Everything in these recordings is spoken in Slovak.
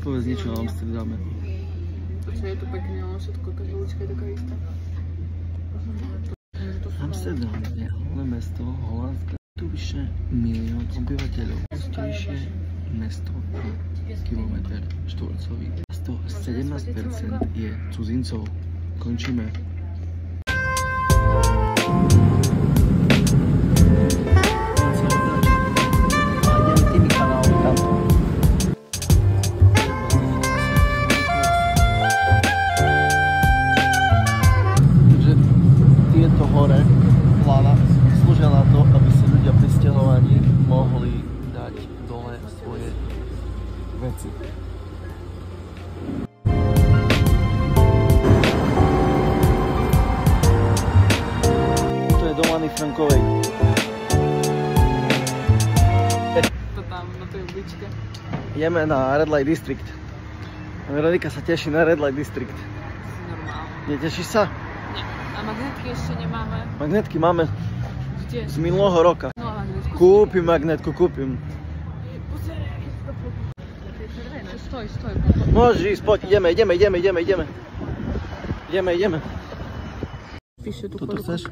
Povedz niečo o Amsterdame. Čo je tu pekne, ale všetko, každá ulička je taká istá. Amsterdam je hlavné mesto Holandska. Tu vyše 1 000 000 obyvateľov. Pustejšie mesto kilometr štvorcový. Z toho 17% je cudzincov. Končíme. Hore plána slúžia na to, aby si ľudia pri sťahovaní mohli dať dole svoje veci. To je dom Anny Frankovej. To tam, na tej uličke. Ideme na Red Light District. Veronika sa teší na Red Light District. Normálne. Netešíš sa? A magnetky ešte nemáme. Magnetky máme. Kde? Z minulého roka. No magnetku. Kúpim magnetku, kúpim. Stoj. Môžeš ísť, poď, ideme. Píše tu Toto chceš?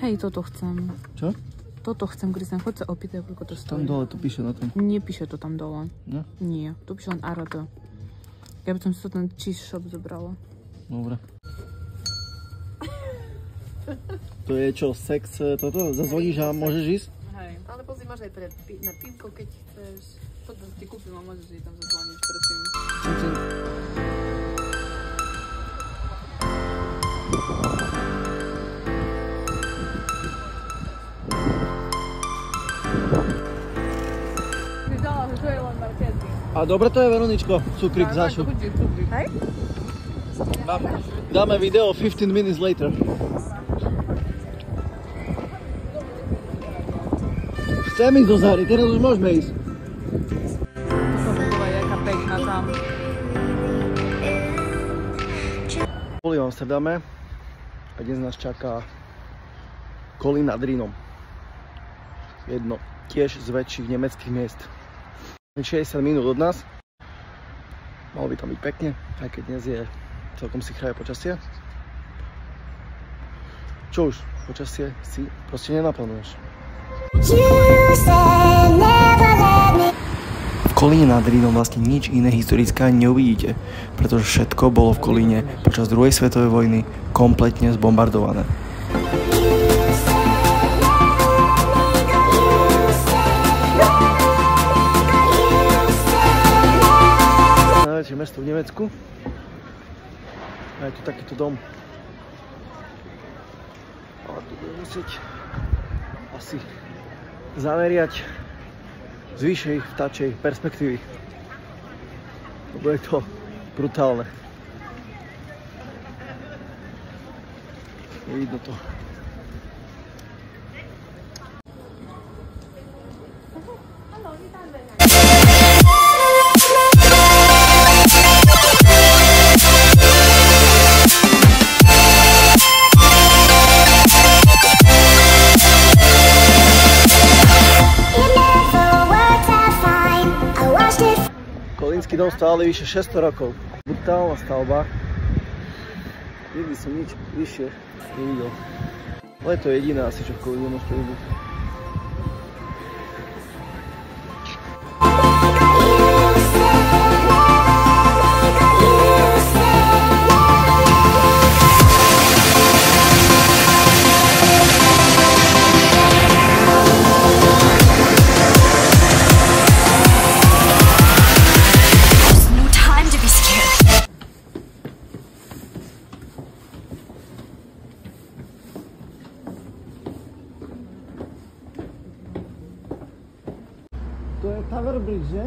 Hej, toto chcem. Čo? Toto chcem, Kristian, choď sa opýtať, koľko to stojí. Tam dole to píše na tom. Nepíše to tam dole. No? Nie, tu píše len ARD. Ja by som si to ten cheese shop zobrala. Dobre. To je čo, sex, toto? Zazvoníš a môžeš ísť? Hej. Ale pozri, máš aj na pivko, keď chceš. Potom ti kúpim a môžeš jej tam zazvoniť predtým. Si dala, že to je len marketing. A dobre to je, Veroničko, cukrík zašu. Hej? Dáme video 15 minutes later. Chcem ísť do Zary, teraz už môžeme ísť. To budova je jaká pekná tam. Boli v Amsterdame a dnes nás čaká Kolín nad Rýnom. Jedno tiež z väčších nemeckých miest. 60 minút od nás. Malo by tam byť pekne, aj keď dnes je celkom si chraje počasie. Čo už, počasie si proste nenaplánuješ. V Kolíne nad Rýnom vlastne nič iné historické neuvidíte, pretože všetko bolo v Kolíne počas druhej svetovej vojny kompletne zbombardované. Najväčšie mesto v Nemecku. A je tu takýto dom. Ale tu budem musieť asi zameriať z vyššej vtáčej perspektívy. Lebo je to brutálne. Nevidno to. Kolínsky dom stále vyše 600 rokov. Brutálna stavba. Nikdy som nič vyššie nevidel. Ale to je jediné asi, čo v Kolíne môžete vidieť. To je Tower Bridge, že?